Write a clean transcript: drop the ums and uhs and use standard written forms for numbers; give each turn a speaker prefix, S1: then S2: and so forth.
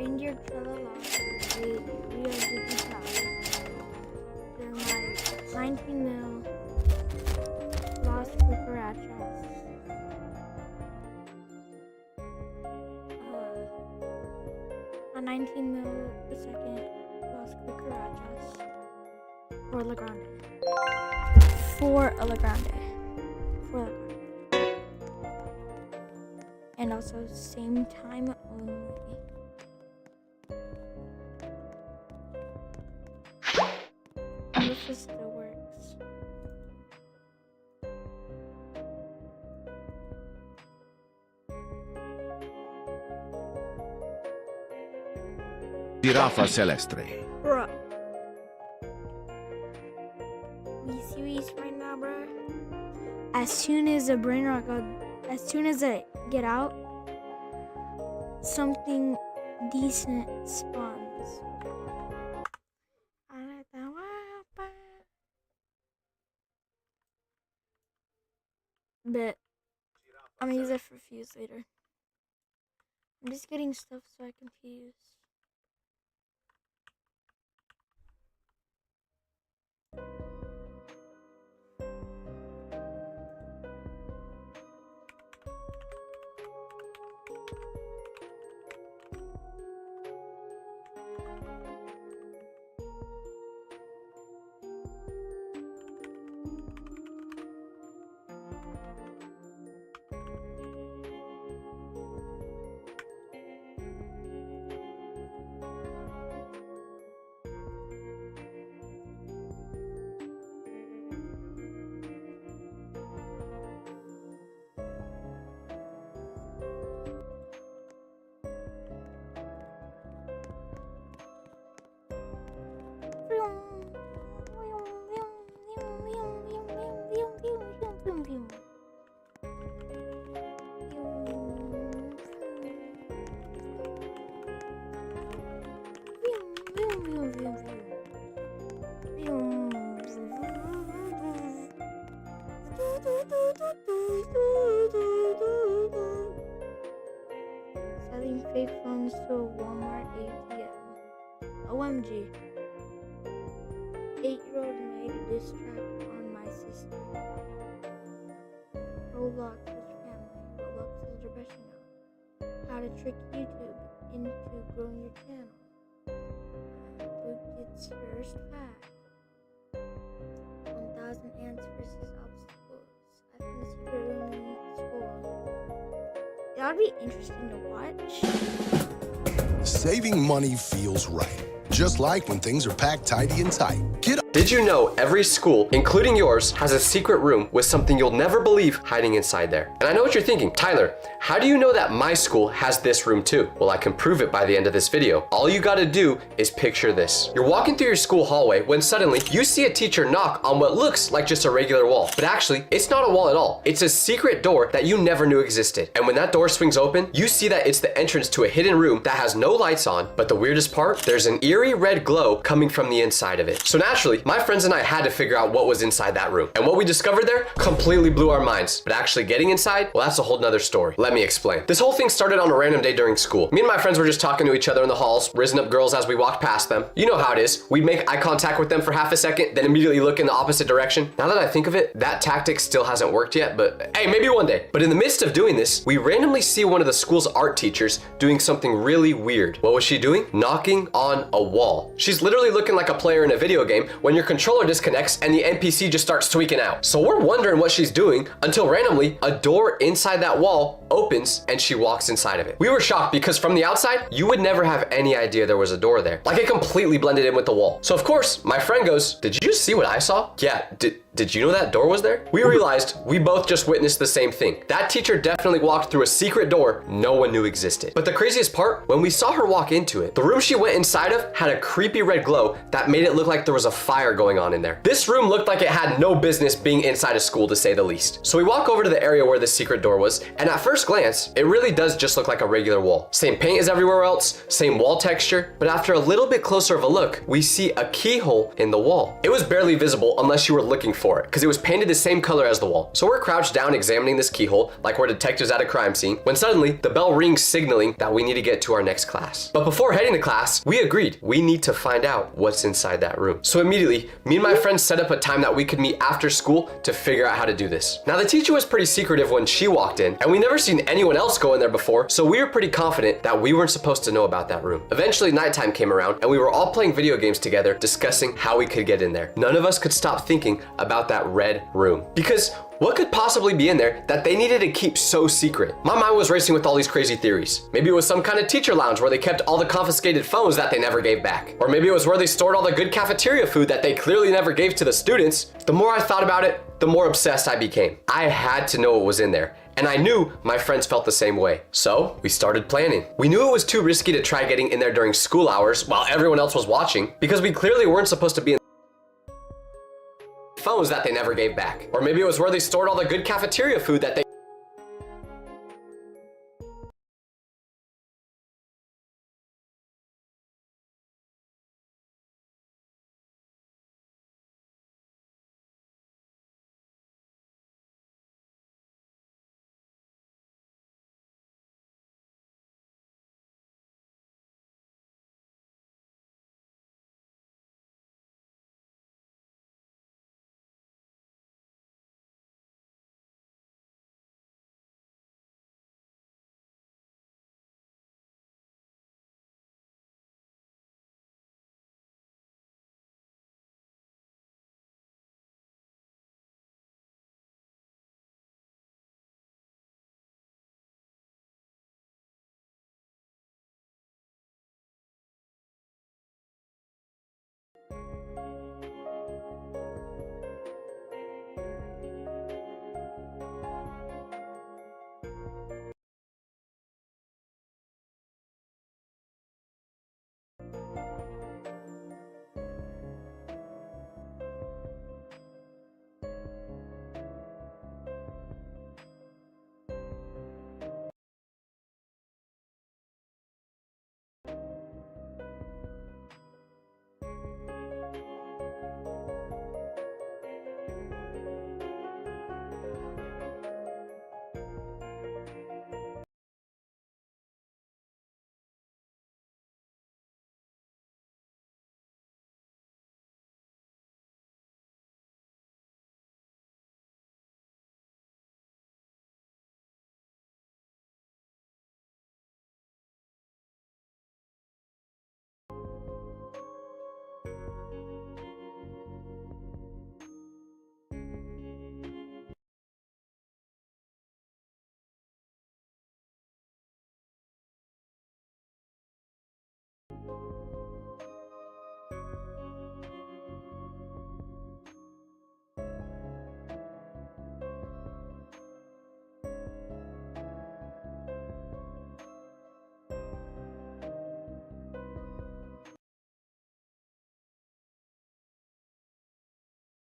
S1: reindeer tralala, they real digital. They're my 19 mil Las Cucarachas. A 19 mil the second Las Cucarachas for La Grande. For La Grande. For La Grande. And also same time only. This still works.
S2: Giraffa celestre.
S1: Bruh. We serious right now, bruh? As soon as the brain rot goes, as soon as I get out, something decent spawns. But I'm gonna use it for fuse later. I'm just getting stuff so I can fuse. Selling fake phones to a Walmart ATM. OMG. 8-year-old made a diss track on my sister. Roblox is family. Roblox is depression now. How to trick YouTube into growing your channel. Luke gets first pack. 1,000 ants versus obstacles. I found a secret room in school. That would be interesting to watch.
S3: Saving money feels right. Just like when things are packed tidy and tight.
S4: Did you know every school, including yours, has a secret room with something you'll never believe hiding inside there? And I know what you're thinking, Tyler, how do you know that my school has this room too? Well, I can prove it by the end of this video. All you gotta do is picture this. You're walking through your school hallway when suddenly you see a teacher knock on what looks like just a regular wall. But actually, it's not a wall at all. It's a secret door that you never knew existed. And when that door swings open, you see that it's the entrance to a hidden room that has no lights on. But the weirdest part, there's an eerie red glow coming from the inside of it. So naturally, my friends and I had to figure out what was inside that room. And what we discovered there completely blew our minds. But actually getting inside, well, that's a whole nother story. Let me explain. This whole thing started on a random day during school. Me and my friends were just talking to each other in the halls, risen up girls as we walked past them. You know how it is. We'd make eye contact with them for half a second, then immediately look in the opposite direction. Now that I think of it, that tactic still hasn't worked yet, but hey, maybe one day. But in the midst of doing this, we randomly see one of the school's art teachers doing something really weird. What was she doing? Knocking on a wall. She's literally looking like a player in a video game when your controller disconnects and the NPC just starts tweaking out. So we're wondering what she's doing until randomly a door inside that wall opens and she walks inside of it. We were shocked because from the outside, you would never have any idea there was a door there. Like it completely blended in with the wall. So of course, my friend goes, "Did you see what I saw?" "Yeah, did you know that door was there?" We realized we both just witnessed the same thing. That teacher definitely walked through a secret door no one knew existed. But the craziest part, when we saw her walk into it, the room she went inside of had a creepy red glow that made it look like there was a fire fire going on in there. This room looked like it had no business being inside a school, to say the least. So we walk over to the area where the secret door was, and at first glance, it really does just look like a regular wall. Same paint as everywhere else, same wall texture, but after a little bit closer of a look, we see a keyhole in the wall. It was barely visible unless you were looking for it, because it was painted the same color as the wall. So we're crouched down examining this keyhole like we're detectives at a crime scene, when suddenly the bell rings signaling that we need to get to our next class. But before heading to class, we agreed we need to find out what's inside that room. So immediately, me and my friends set up a time that we could meet after school to figure out how to do this. Now the teacher was pretty secretive when she walked in, and we never seen anyone else go in there before, so we were pretty confident that we weren't supposed to know about that room. Eventually nighttime came around, and we were all playing video games together, discussing how we could get in there. None of us could stop thinking about that red room, because what could possibly be in there that they needed to keep so secret? My mind was racing with all these crazy theories. Maybe it was some kind of teacher lounge where they kept all the confiscated phones that they never gave back. Or maybe it was where they stored all the good cafeteria food that they clearly never gave to the students. The more I thought about it, the more obsessed I became. I had to know what was in there, and I knew my friends felt the same way. So we started planning. We knew it was too risky to try getting in there during school hours while everyone else was watching, because we clearly weren't supposed to be in phones that they never gave back. Or maybe it was where they stored all the good cafeteria food that they